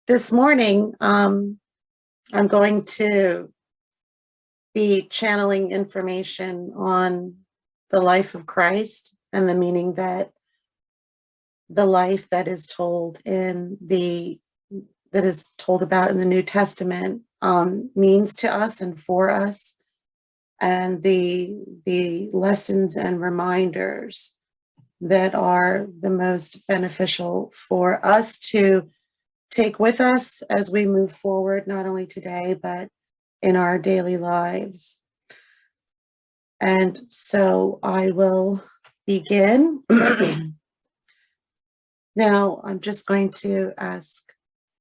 This morning, I'm going to be channeling information on the life of Christ and the meaning that the life that is told about in the New Testament means to us and for us, and the lessons and reminders that are the most beneficial for us to take with us as we move forward, not only today, but in our daily lives. And so I will begin. Now, I'm just going to ask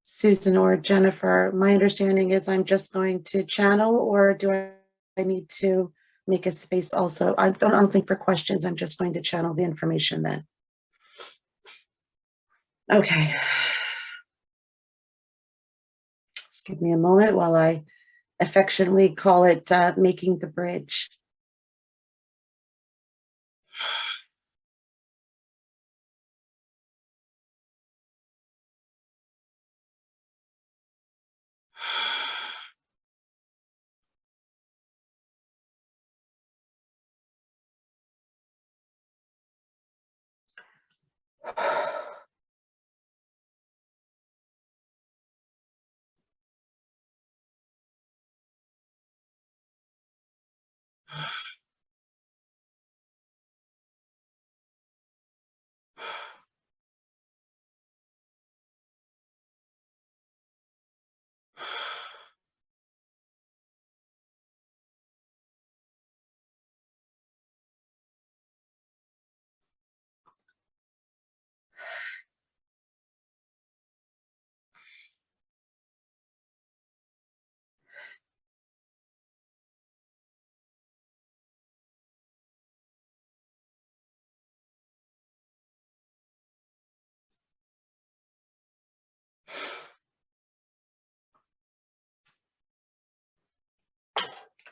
Susan or Jennifer. My understanding is I'm just going to channel, or do I need to make a space also? I don't think for questions. I'm just going to channel the information then. Okay. Just give me a moment while I affectionately call it making the bridge.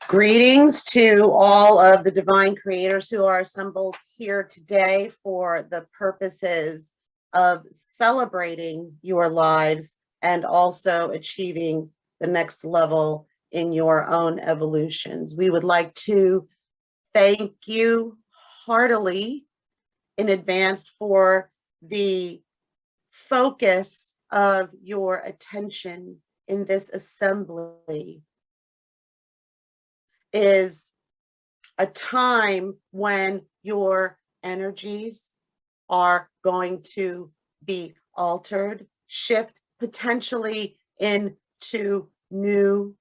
Greetings to all of the divine creators who are assembled here today for the purposes of celebrating your lives and also achieving the next level in your own evolutions. We would like to thank you heartily in advance for the focus of your attention in this assembly. Is a time when your energies are going to be altered, shift potentially into new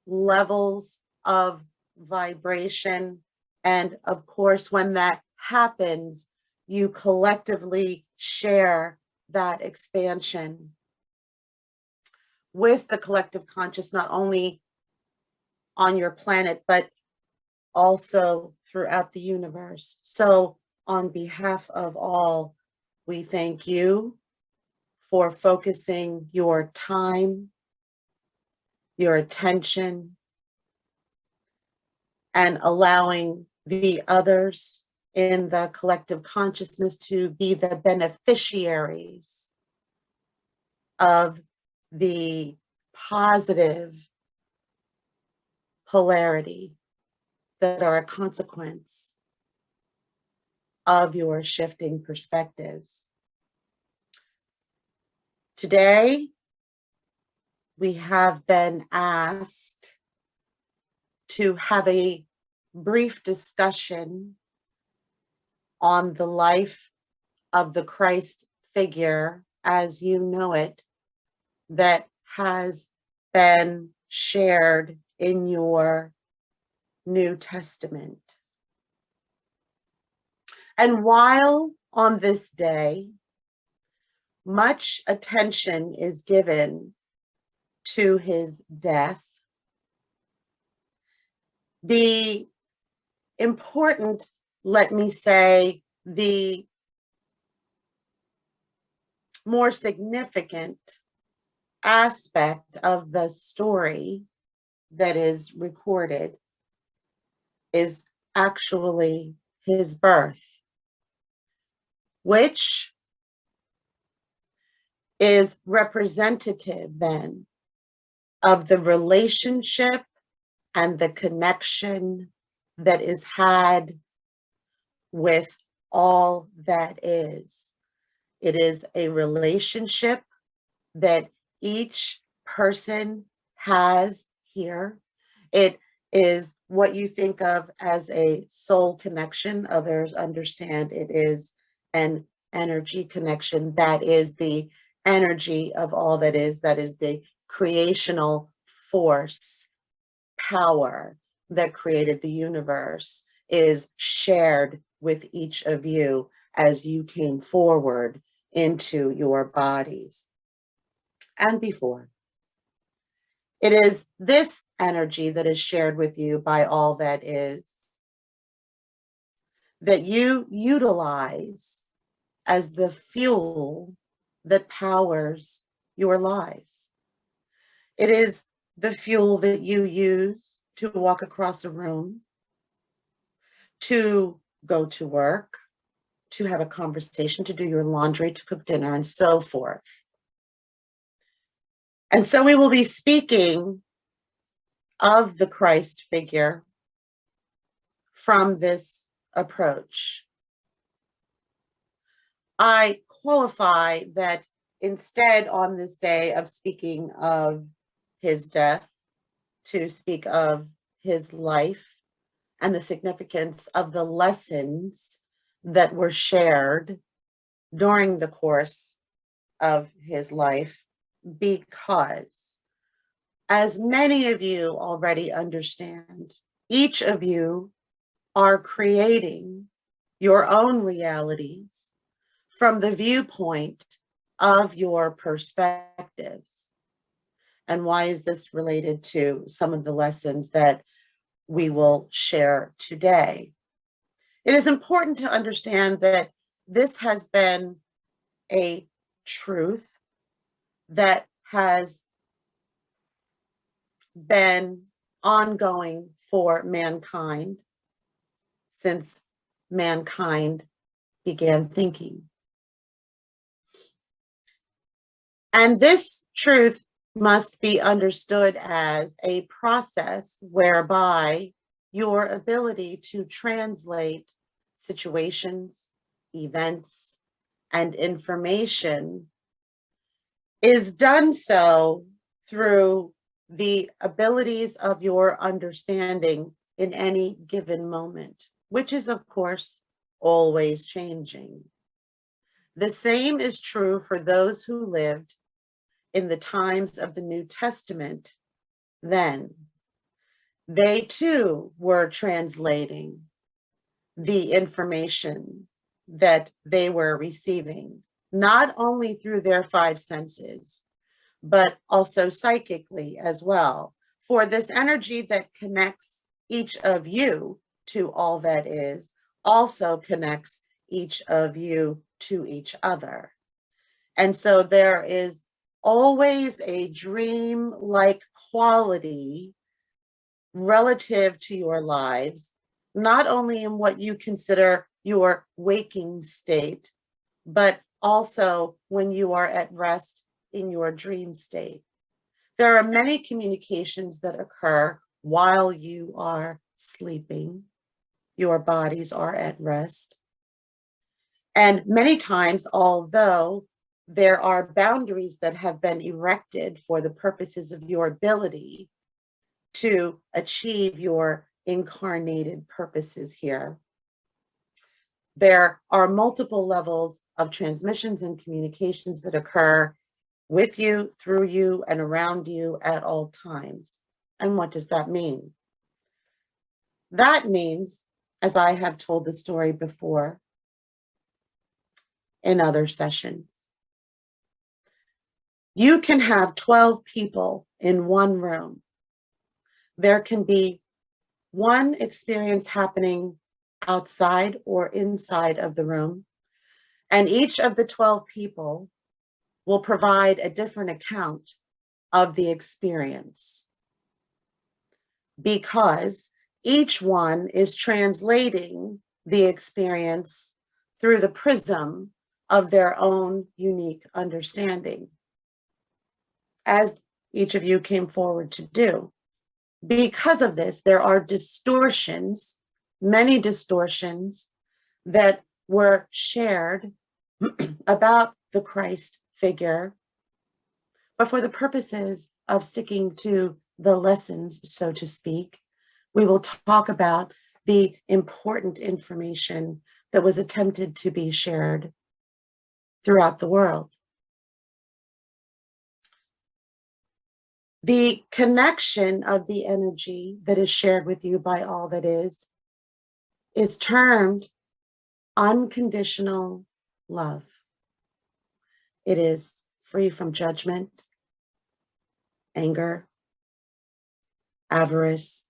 levels of vibration. And of course, when that happens, you collectively share that expansion with the collective conscious, not only on your planet, but also throughout the universe. So on behalf of all, we thank you for focusing your time, your attention, and allowing the others in the collective consciousness to be the beneficiaries of the positive polarity that are a consequence of your shifting perspectives. Today, we have been asked to have a brief discussion on the life of the Christ figure as you know it, that has been shared in your New Testament. And while on this day, much attention is given to his death, the important, let me say, the more significant aspect of the story that is recorded is actually his birth, which is representative then of the relationship and the connection that is had with all that is. It is a relationship that each person has here. It is what you think of as a soul connection. Others understand it is an energy connection. That is the energy of all that is. That is the creational force, power that created the universe, is shared with each of you as you came forward into your bodies and before. It is this energy that is shared with you by all that is, that you utilize as the fuel that powers your lives. It is the fuel that you use to walk across a room, to go to work, to have a conversation, to do your laundry, to cook dinner, and so forth. And so we will be speaking of the Christ figure from this approach. I qualify that instead, on this day of speaking of his death, to speak of his life and the significance of the lessons that were shared during the course of his life, because, as many of you already understand, each of you are creating your own realities from the viewpoint of your perspectives. And why is this related to some of the lessons that we will share today? It is important to understand that this has been a truth that has been ongoing for mankind since mankind began thinking. And this truth must be understood as a process whereby your ability to translate situations, events, and information is done so through the abilities of your understanding in any given moment, which is, of course, always changing. The same is true for those who lived in the times of the New Testament then. They too were translating the information that they were receiving, not only through their five senses, but also psychically as well. For this energy that connects each of you to all that is also connects each of you to each other. And so there is always a dream-like quality relative to your lives, not only in what you consider your waking state, but also when you are at rest in your dream state. There are many communications that occur while you are sleeping. Your bodies are at rest. And many times, although there are boundaries that have been erected for the purposes of your ability to achieve your incarnated purposes here, there are multiple levels of transmissions and communications that occur with you, through you, and around you at all times. And what does that mean? That means, as I have told the story before in other sessions, you can have 12 people in one room. There can be one experience happening outside or inside of the room, and each of the 12 people will provide a different account of the experience, because each one is translating the experience through the prism of their own unique understanding, as each of you came forward to do. Because of this, there are distortions, many distortions that were shared about the Christ figure, but for the purposes of sticking to the lessons, so to speak, we will talk about the important information that was attempted to be shared throughout the world. The connection of the energy that is shared with you by all that is termed unconditional love. It is free from judgment, anger, avarice,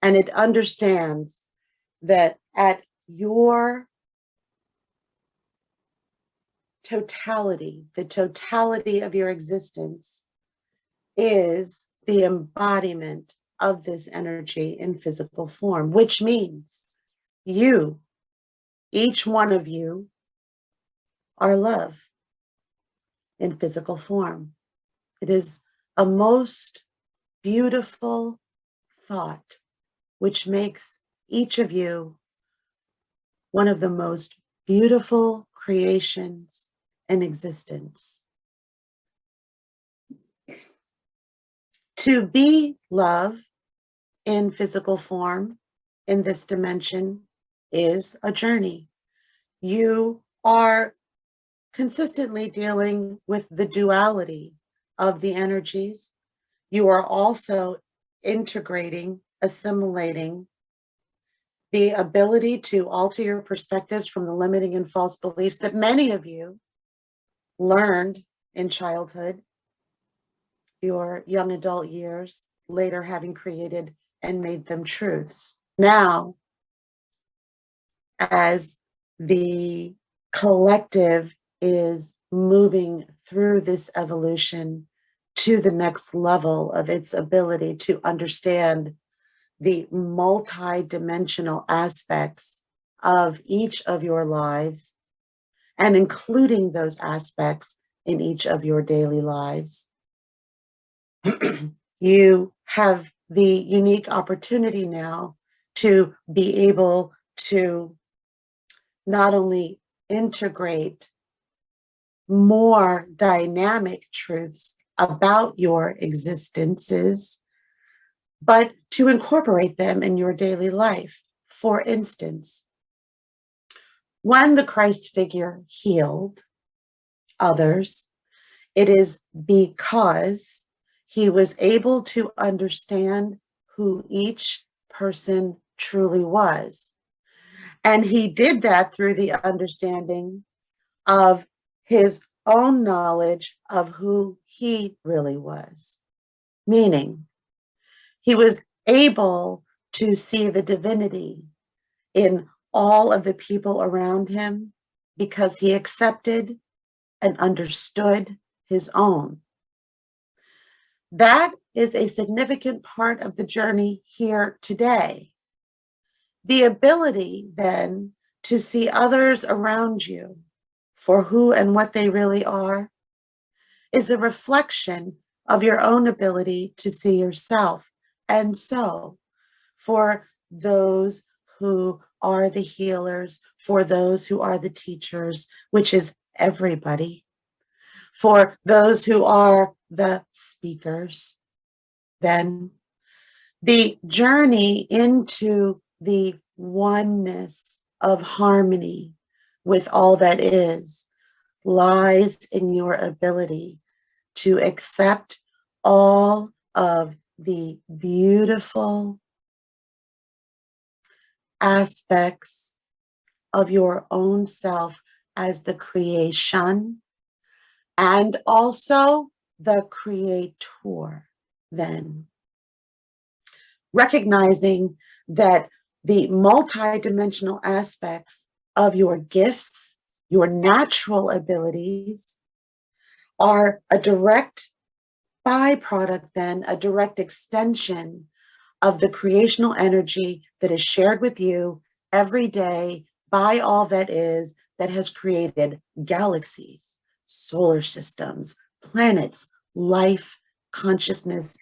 and it understands that at your totality, the totality of your existence is the embodiment of this energy in physical form, which means you, each one of you, are love in physical form. It is a most beautiful thought, which makes each of you one of the most beautiful creations in existence. To be love in physical form in this dimension is a journey. You are consistently dealing with the duality of the energies. You are also integrating, assimilating the ability to alter your perspectives from the limiting and false beliefs that many of you learned in childhood, your young adult years, later having created and made them truths. Now, as the collective is moving through this evolution to the next level of its ability to understand the multi-dimensional aspects of each of your lives, and including those aspects in each of your daily lives, you have the unique opportunity now to be able to not only integrate more dynamic truths about your existences, but to incorporate them in your daily life. For instance, when the Christ figure healed others, it is because he was able to understand who each person truly was. And he did that through the understanding of his own knowledge of who he really was. Meaning, he was able to see the divinity in all of the people around him because he accepted and understood his own. That is a significant part of the journey here today. The ability then to see others around you for who and what they really are is a reflection of your own ability to see yourself. And so, for those who are the healers, for those who are the teachers, which is everybody, for those who are the speakers, then the journey into the oneness of harmony with all that is lies in your ability to accept all of the beautiful aspects of your own self as the creation and also the creator then. Recognizing that the multidimensional aspects of your gifts, your natural abilities, are a direct byproduct then, a direct extension of the creational energy that is shared with you every day by all that is, that has created galaxies, solar systems, planets, life, consciousness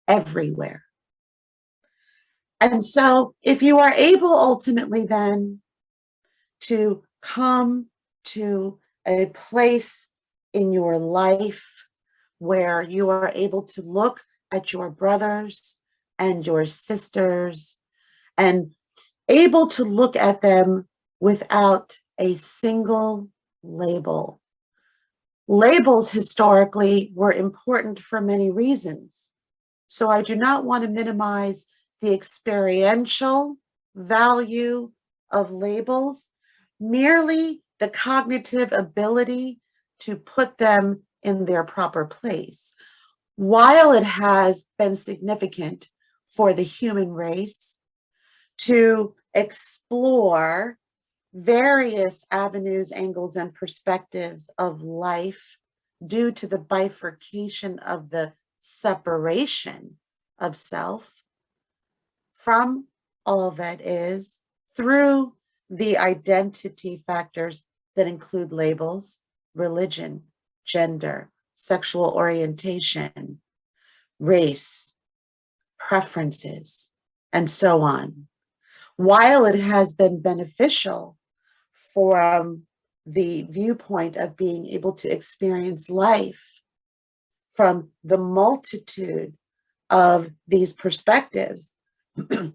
everywhere. And so if you are able ultimately then to come to a place in your life where you are able to look at your brothers and your sisters and able to look at them without a single label. Labels historically were important for many reasons. So I do not want to minimize the experiential value of labels, merely the cognitive ability to put them in their proper place. While it has been significant for the human race to explore various avenues, angles, and perspectives of life due to the bifurcation of the separation of self from all that is through the identity factors that include labels, religion, gender, sexual orientation, race, preferences, and so on. While it has been beneficial from the viewpoint of being able to experience life from the multitude of these perspectives,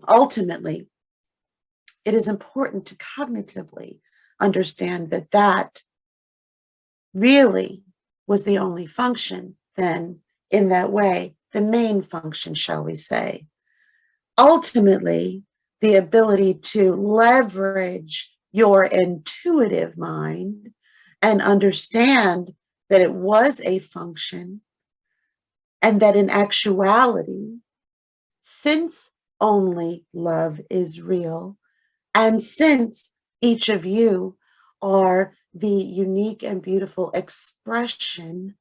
ultimately, it is important to cognitively understand that that really was the only function then in that way, the main function, shall we say. Ultimately, the ability to leverage your intuitive mind and understand that it was a function and that in actuality, since only love is real, and since each of you are the unique and beautiful expression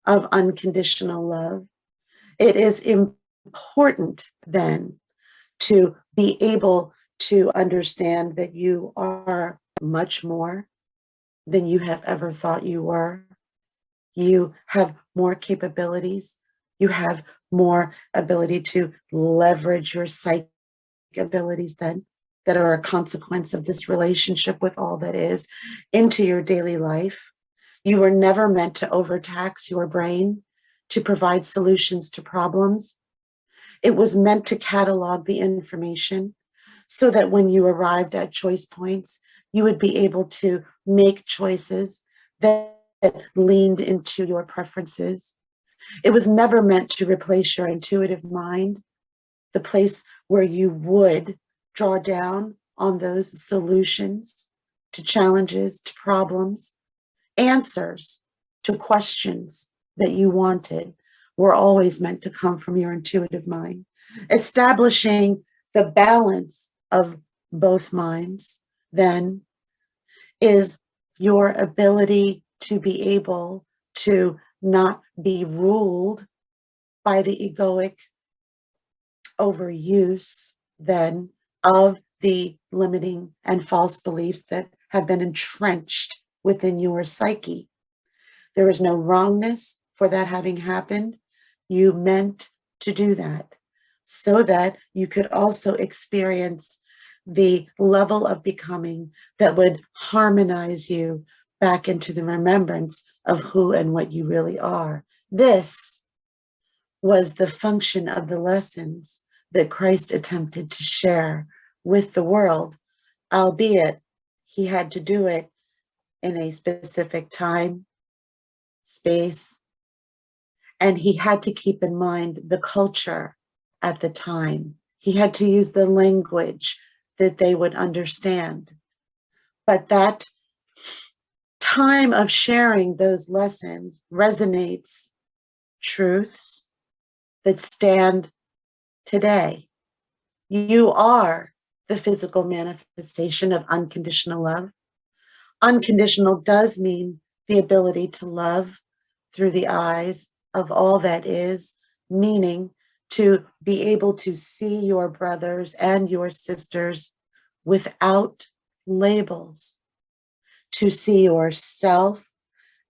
of unconditional love, it is important then to be able to understand that you are much more than you have ever thought you were. You have more capabilities. You have more ability to leverage your psychic abilities then that are a consequence of this relationship with all that is into your daily life. You were never meant to overtax your brain to provide solutions to problems. It was meant to catalog the information so that when you arrived at choice points, you would be able to make choices that leaned into your preferences. It was never meant to replace your intuitive mind, the place where you would draw down on those solutions to challenges, to problems, answers to questions that you wanted were always meant to come from your intuitive mind. Establishing the balance of both minds then is your ability to be able to not be ruled by the egoic overuse then of the limiting and false beliefs that have been entrenched within your psyche. There is no wrongness for that having happened. You meant to do that so that you could also experience the level of becoming that would harmonize you back into the remembrance of who and what you really are. This was the function of the lessons that Christ attempted to share with the world, albeit he had to do it in a specific time, space, and he had to keep in mind the culture at the time. He had to use the language that they would understand. But that time of sharing those lessons resonates truths that stand today. You are the physical manifestation of unconditional love. Unconditional does mean the ability to love through the eyes of all that is, meaning to be able to see your brothers and your sisters without labels, to see yourself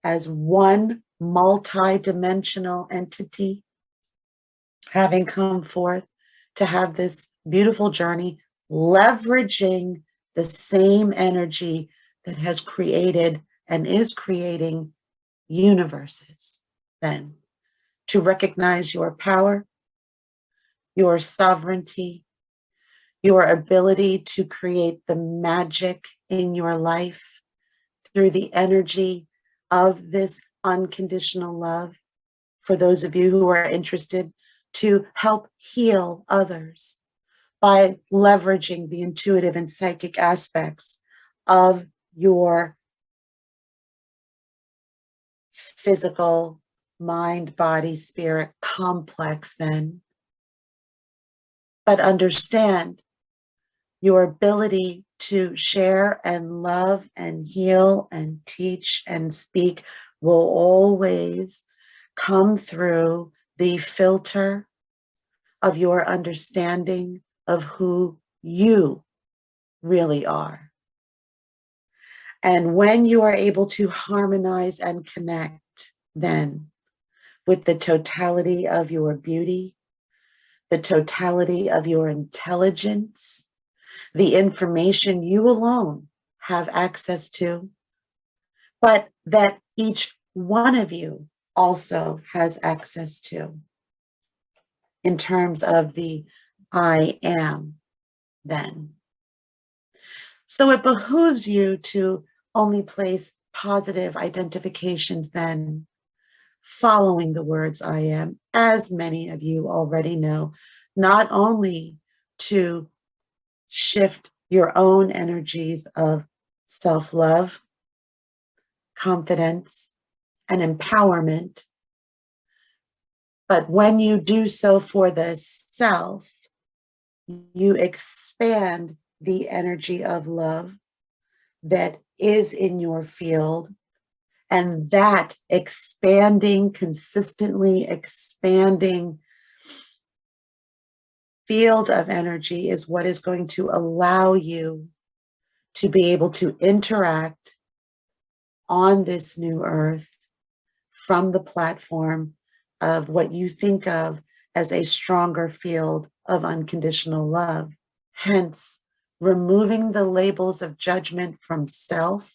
as one multi-dimensional entity, having come forth to have this beautiful journey, leveraging the same energy that has created and is creating universes, then to recognize your power, your sovereignty, your ability to create the magic in your life through the energy of this unconditional love. For those of you who are interested, to help heal others by leveraging the intuitive and psychic aspects of your physical mind, body, spirit complex then. But understand your ability to share and love and heal and teach and speak will always come through the filter of your understanding of who you really are. And when you are able to harmonize and connect then with the totality of your beauty, the totality of your intelligence, the information you alone have access to, but that each one of you also has access to in terms of the I am then. So it behooves you to only place positive identifications then, following the words I am, as many of you already know, not only to shift your own energies of self-love, confidence, and empowerment, but when you do so for the self, you expand the energy of love that is in your field, and that expanding, consistently expanding field of energy is what is going to allow you to be able to interact on this new earth from the platform of what you think of as a stronger field of unconditional love. Hence, removing the labels of judgment from self,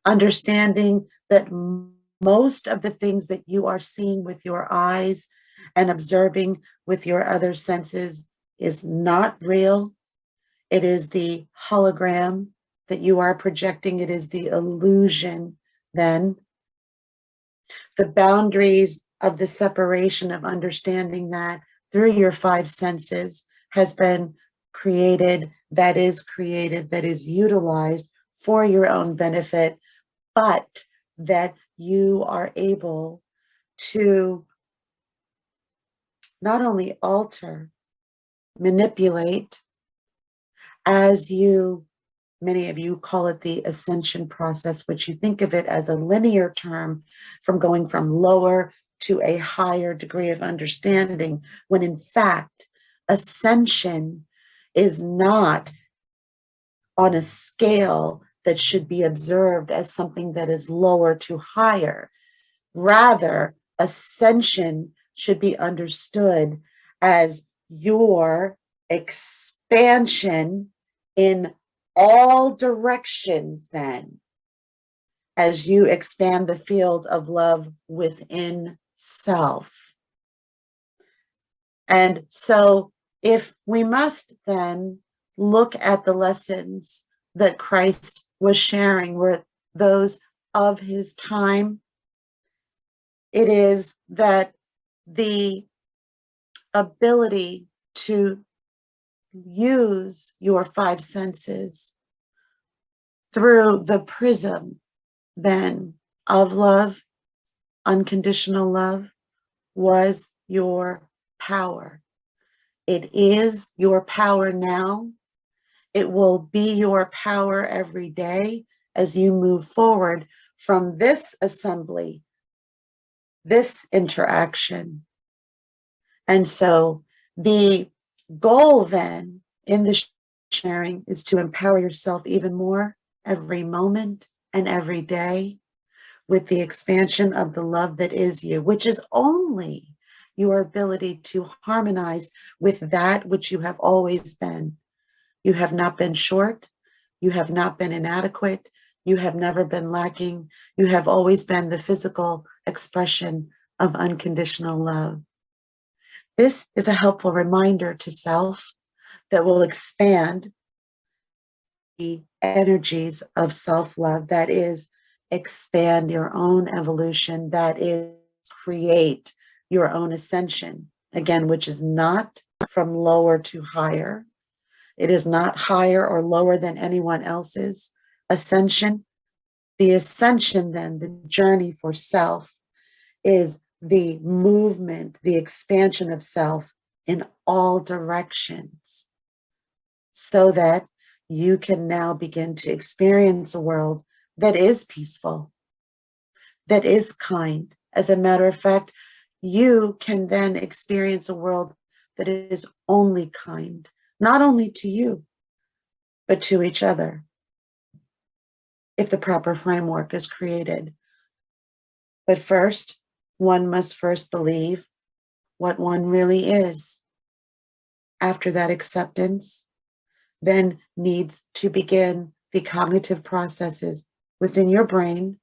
understanding that most of the things that you are seeing with your eyes and observing with your other senses is not real. It is the hologram that you are projecting. It is the illusion then. The boundaries of the separation of understanding that through your five senses has been created, that is utilized for your own benefit, but that you are able to not only alter, manipulate, as you, many of you call it the ascension process, which you think of it as a linear term from going from lower to a higher degree of understanding, when in fact, ascension is not on a scale that should be observed as something that is lower to higher. Rather, ascension should be understood as your expansion in all directions then, as you expand the field of love within self. And so if we must then look at the lessons that Christ was sharing with those of his time, it is that the ability to use your five senses through the prism then of love, unconditional love, was your power. It is your power now. It will be your power every day as you move forward from this assembly, this interaction. And so the goal then in the sharing is to empower yourself even more every moment and every day with the expansion of the love that is you, which is only your ability to harmonize with that which you have always been. You have not been short. You have not been inadequate. You have never been lacking. You have always been the physical expression of unconditional love. This is a helpful reminder to self that will expand the energies of self-love, that is, expand your own evolution, that is, create your own ascension, again, which is not from lower to higher. It is not higher or lower than anyone else's ascension. The ascension, then, the journey for self, is the movement, the expansion of self in all directions, so that you can now begin to experience a world that is peaceful, that is kind. As a matter of fact, you can then experience a world that is only kind, not only to you, but to each other, if the proper framework is created. But first, one must first believe what one really is. After that acceptance, then needs to begin the cognitive processes within your brain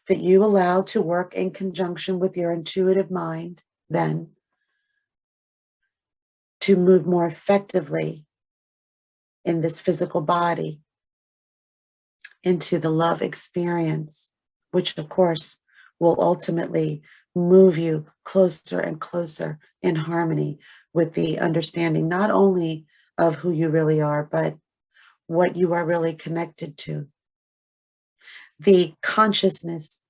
that you allow to work in conjunction with your intuitive mind, then to move more effectively in this physical body into the love experience, which of course will ultimately move you closer and closer in harmony with the understanding not only of who you really are, but what you are really connected to. The consciousness,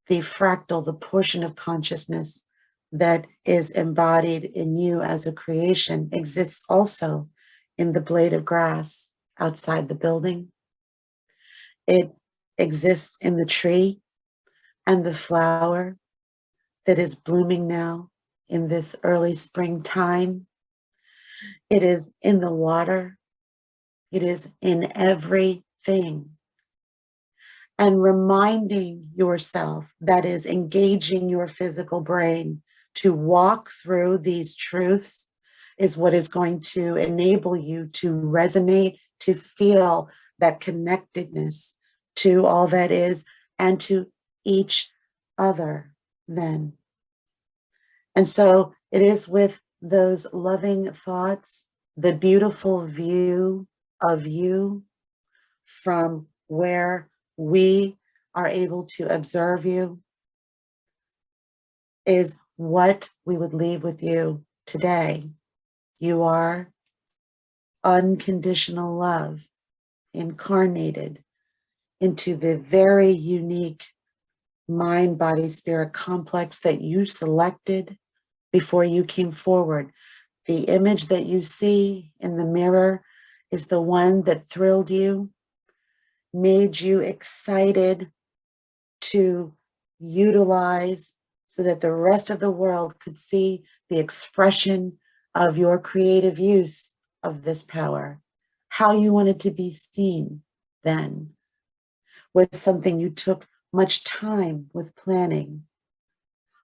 the fractal, the portion of consciousness that is embodied in you as a creation exists also in the blade of grass outside the building. It exists in the tree and the flower that is blooming now in this early springtime. It is in the water. It is in everything. And reminding yourself, that is, engaging your physical brain to walk through these truths, is what is going to enable you to resonate, to feel that connectedness to all that is and to each other then. And so it is with those loving thoughts, the beautiful view of you from where we are able to observe you, is what we would leave with you today. You are unconditional love incarnated into the very unique mind, body, spirit complex that you selected before you came forward. The image that you see in the mirror is the one that thrilled you, made you excited to utilize so that the rest of the world could see the expression of your creative use of this power. How you wanted to be seen then was something you took much time with planning.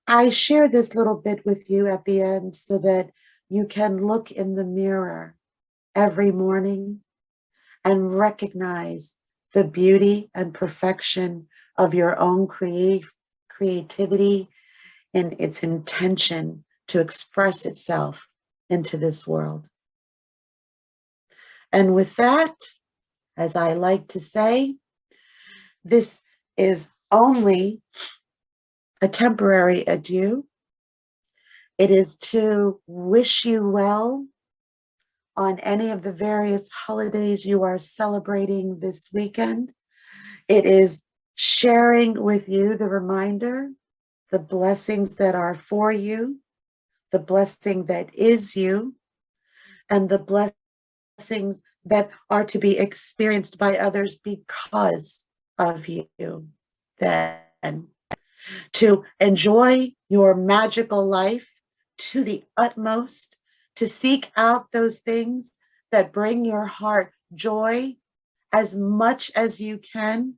I share this little bit with you at the end so that you can look in the mirror every morning and recognize the beauty and perfection of your own creativity and its intention to express itself into this world. And with that, as I like to say, this is only a temporary adieu. It is to wish you well on any of the various holidays you are celebrating this weekend. It is sharing with you the reminder, the blessings that are for you, the blessing that is you, and the blessings that are to be experienced by others because of you. Then to enjoy your magical life to the utmost, to seek out those things that bring your heart joy as much as you can,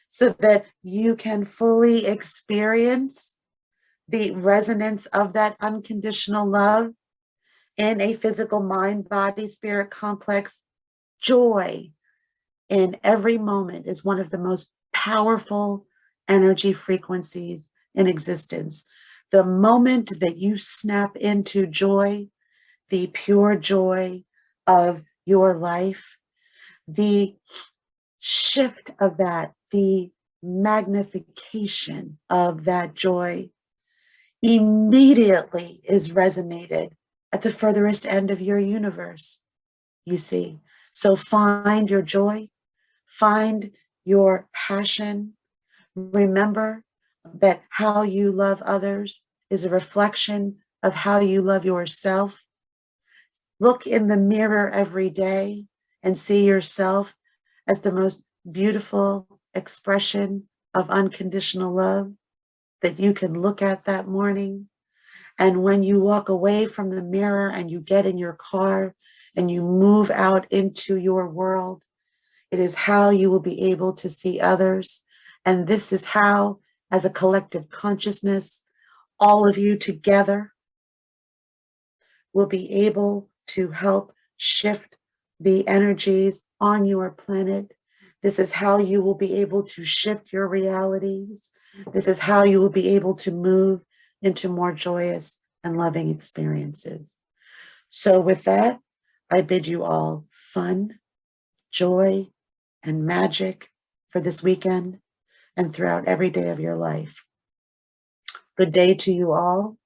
so that you can fully experience the resonance of that unconditional love in a physical mind, body, spirit complex. Joy in every moment is one of the most powerful energy frequencies in existence. The moment that you snap into joy, the pure joy of your life, the shift of that, the magnification of that joy immediately is resonated at the furthest end of your universe, you see. So find your joy, find your passion. Remember that how you love others is a reflection of how you love yourself. Look in the mirror every day and see yourself as the most beautiful expression of unconditional love that you can look at that morning. And when you walk away from the mirror and you get in your car and you move out into your world, it is how you will be able to see others. And this is how, as a collective consciousness, all of you together will be able to help shift the energies on your planet. This is how you will be able to shift your realities. This is how you will be able to move into more joyous and loving experiences. So with that, I bid you all fun, joy, and magic for this weekend and throughout every day of your life. Good day to you all.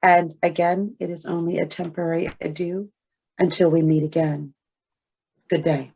And again, it is only a temporary adieu until we meet again. Good day.